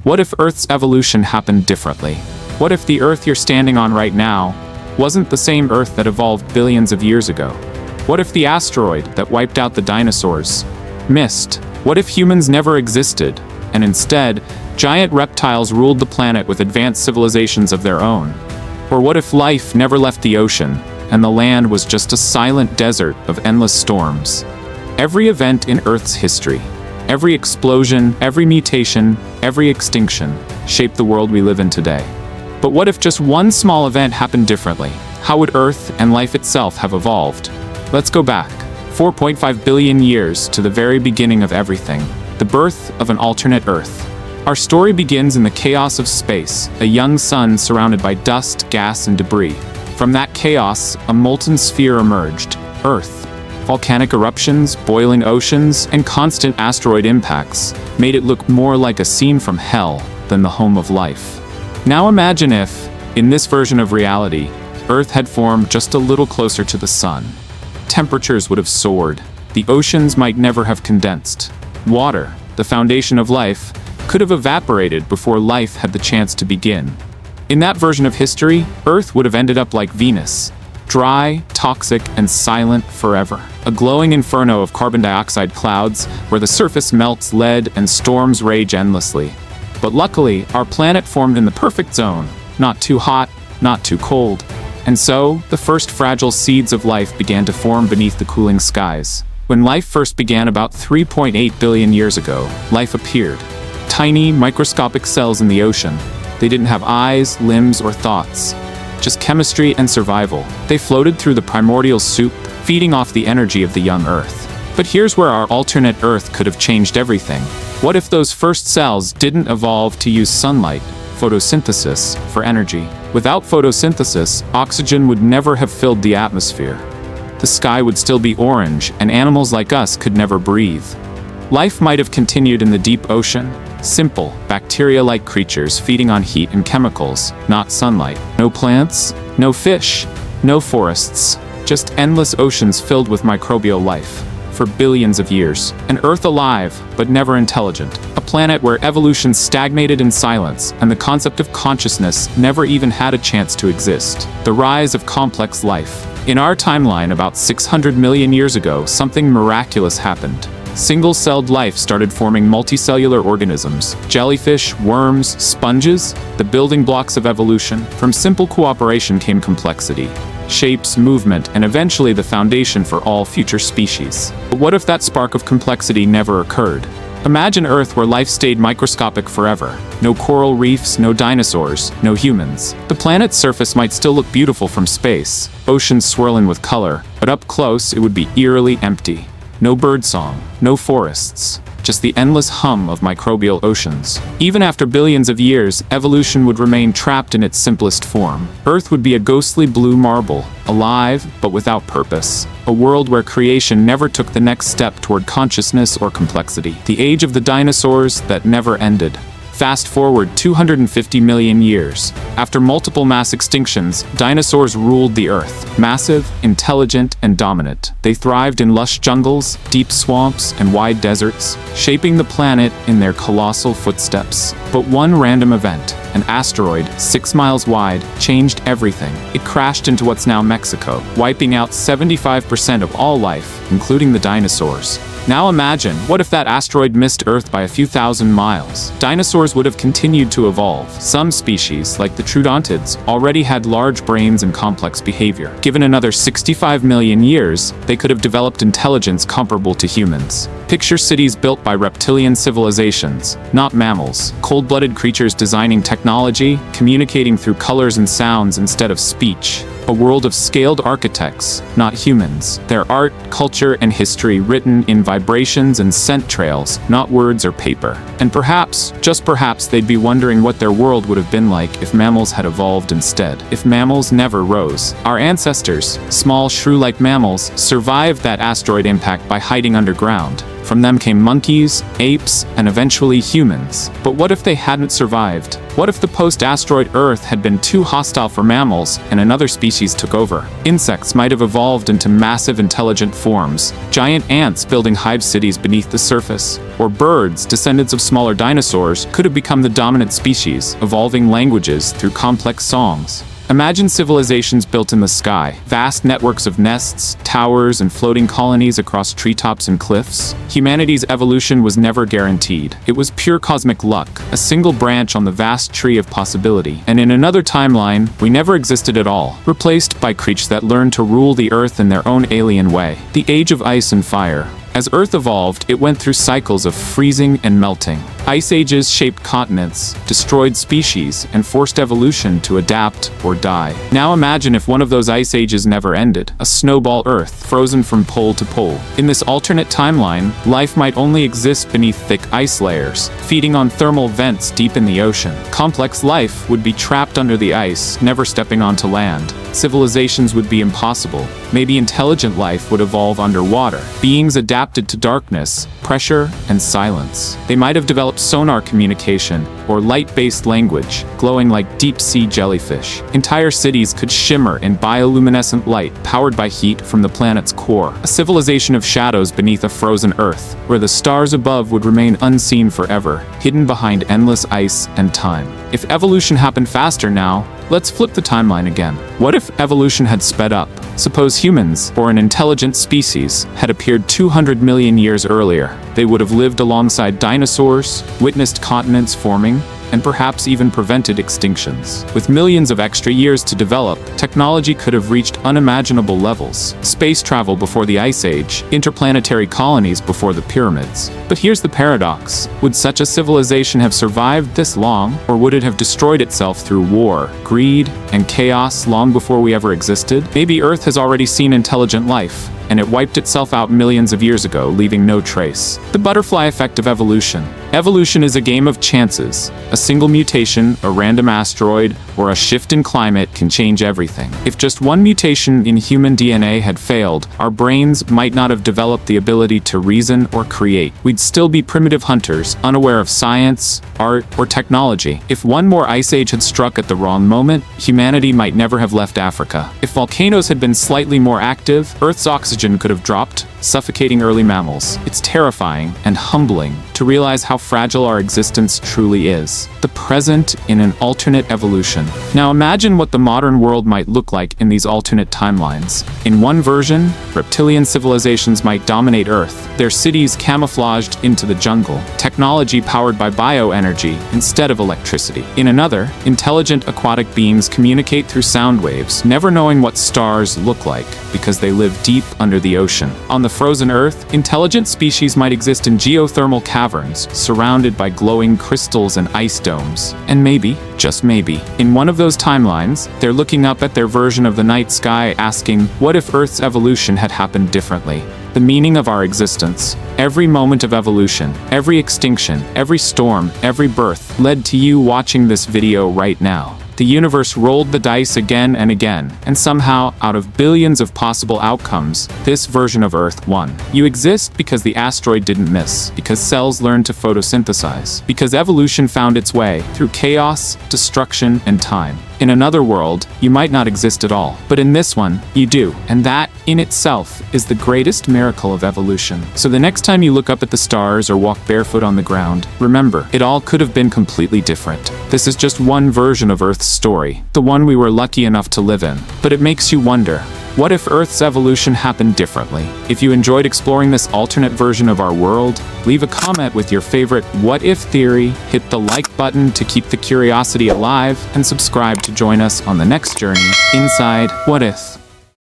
What if Earth's evolution happened differently? What if the Earth you're standing on right now wasn't the same Earth that evolved billions of years ago? What if the asteroid that wiped out the dinosaurs missed? What if humans never existed, and instead, giant reptiles ruled the planet with advanced civilizations of their own? Or what if life never left the ocean, and the land was just a silent desert of endless storms? Every event in Earth's history, every explosion, every mutation, every extinction, shaped the world we live in today. But what if just one small event happened differently? How would Earth and life itself have evolved? Let's go back 4.5 billion years to the very beginning of everything, the birth of an alternate Earth. Our story begins in the chaos of space, a young sun surrounded by dust, gas, and debris. From that chaos, a molten sphere emerged, Earth. Volcanic eruptions, boiling oceans, and constant asteroid impacts made it look more like a scene from hell than the home of life. Now imagine if, in this version of reality, Earth had formed just a little closer to the sun. Temperatures would have soared. The oceans might never have condensed. Water, the foundation of life, could have evaporated before life had the chance to begin. In that version of history, Earth would have ended up like Venus, dry, toxic, and silent forever. A glowing inferno of carbon dioxide clouds where the surface melts lead and storms rage endlessly. But luckily, our planet formed in the perfect zone, not too hot, not too cold. And so, the first fragile seeds of life began to form beneath the cooling skies. When life first began about 3.8 billion years ago, life appeared. Tiny, microscopic cells in the ocean. They didn't have eyes, limbs, or thoughts. Just chemistry and survival. They floated through the primordial soup, feeding off the energy of the young Earth. But here's where our alternate Earth could have changed everything. What if those first cells didn't evolve to use sunlight, photosynthesis, for energy? Without photosynthesis, oxygen would never have filled the atmosphere. The sky would still be orange, and animals like us could never breathe. Life might have continued in the deep ocean, simple, bacteria-like creatures feeding on heat and chemicals, not sunlight. No plants, no fish, no forests, just endless oceans filled with microbial life. For billions of years, an Earth alive, but never intelligent. A planet where evolution stagnated in silence, and the concept of consciousness never even had a chance to exist. The rise of complex life. In our timeline, about 600 million years ago, something miraculous happened. Single-celled life started forming multicellular organisms, jellyfish, worms, sponges, the building blocks of evolution. From simple cooperation came complexity, shapes, movement, and eventually the foundation for all future species. But what if that spark of complexity never occurred? Imagine Earth where life stayed microscopic forever. No coral reefs, no dinosaurs, no humans. The planet's surface might still look beautiful from space, oceans swirling with color, but up close it would be eerily empty. No birdsong, no forests, just the endless hum of microbial oceans. Even after billions of years, evolution would remain trapped in its simplest form. Earth would be a ghostly blue marble, alive but without purpose. A world where creation never took the next step toward consciousness or complexity. The age of the dinosaurs that never ended. Fast forward 250 million years. After multiple mass extinctions, dinosaurs ruled the Earth. Massive, intelligent, and dominant. They thrived in lush jungles, deep swamps, and wide deserts, shaping the planet in their colossal footsteps. But one random event, an asteroid 6 miles wide, changed everything. It crashed into what's now Mexico, wiping out 75% of all life, including the dinosaurs. Now imagine, what if that asteroid missed Earth by a few thousand miles? Dinosaurs would have continued to evolve. Some species, like the troodontids, already had large brains and complex behavior. Given another 65 million years, they could have developed intelligence comparable to humans. Picture cities built by reptilian civilizations, not mammals. Cold-blooded creatures designing technology, communicating through colors and sounds instead of speech. A world of scaled architects, not humans. Their art, culture, and history written in vibrations and scent trails, not words or paper. And perhaps, just perhaps, they'd be wondering what their world would have been like if mammals had evolved instead. If mammals never rose. Our ancestors, small shrew-like mammals, survived that asteroid impact by hiding underground. From them came monkeys, apes, and eventually humans. But what if they hadn't survived? What if the post-asteroid Earth had been too hostile for mammals and another species took over? Insects might have evolved into massive intelligent forms, giant ants building hive cities beneath the surface, or birds, descendants of smaller dinosaurs, could have become the dominant species, evolving languages through complex songs. Imagine civilizations built in the sky, vast networks of nests, towers, and floating colonies across treetops and cliffs. Humanity's evolution was never guaranteed. It was pure cosmic luck, a single branch on the vast tree of possibility. And in another timeline, we never existed at all, replaced by creatures that learned to rule the Earth in their own alien way. The Age of Ice and Fire. As Earth evolved, it went through cycles of freezing and melting. Ice ages shaped continents, destroyed species, and forced evolution to adapt or die. Now imagine if one of those ice ages never ended, a snowball Earth, frozen from pole to pole. In this alternate timeline, life might only exist beneath thick ice layers, feeding on thermal vents deep in the ocean. Complex life would be trapped under the ice, never stepping onto land. Civilizations would be impossible. Maybe intelligent life would evolve underwater. Beings adapted to darkness, pressure, and silence. They might have developed sonar communication or light-based language, glowing like deep-sea jellyfish. Entire cities could shimmer in bioluminescent light powered by heat from the planet's core. A civilization of shadows beneath a frozen Earth, where the stars above would remain unseen forever, hidden behind endless ice and time. If evolution happened faster now, let's flip the timeline again. What if evolution had sped up? Suppose humans, or an intelligent species, had appeared 200 million years earlier. They would have lived alongside dinosaurs, witnessed continents forming, and perhaps even prevented extinctions. With millions of extra years to develop, technology could have reached unimaginable levels. Space travel before the Ice Age, interplanetary colonies before the pyramids. But here's the paradox. Would such a civilization have survived this long, or would it have destroyed itself through war, greed, and chaos long before we ever existed? Maybe Earth has already seen intelligent life, and it wiped itself out millions of years ago, leaving no trace. The butterfly effect of evolution. Evolution is a game of chances. A single mutation, a random asteroid, or a shift in climate can change everything. If just one mutation in human DNA had failed, our brains might not have developed the ability to reason or create. We'd still be primitive hunters, unaware of science, art, or technology. If one more ice age had struck at the wrong moment, humanity might never have left Africa. If volcanoes had been slightly more active, Earth's oxygen could have dropped, suffocating early mammals. It's terrifying and humbling to realize how fragile our existence truly is. The present in an alternate evolution. Now imagine what the modern world might look like in these alternate timelines. In one version, reptilian civilizations might dominate Earth, their cities camouflaged into the jungle, technology powered by bioenergy instead of electricity. In another, intelligent aquatic beings communicate through sound waves, never knowing what stars look like because they live deep under the ocean. On the frozen Earth, intelligent species might exist in geothermal caverns, surrounded by glowing crystals and ice domes. And maybe, just maybe, in one of those timelines, they're looking up at their version of the night sky asking, what if Earth's evolution had happened differently? The meaning of our existence. Every moment of evolution, every extinction, every storm, every birth led to you watching this video right now. The universe rolled the dice again and again, and somehow, out of billions of possible outcomes, this version of Earth won. You exist because the asteroid didn't miss, because cells learned to photosynthesize, because evolution found its way through chaos, destruction, and time. In another world, you might not exist at all, but in this one, you do, and that, in itself, is the greatest miracle of evolution. So the next time you look up at the stars or walk barefoot on the ground, remember, it all could have been completely different. This is just one version of Earth's story, the one we were lucky enough to live in. But it makes you wonder, what if Earth's evolution happened differently? If you enjoyed exploring this alternate version of our world, leave a comment with your favorite what if theory, hit the like button to keep the curiosity alive, and subscribe to join us on the next journey inside What If.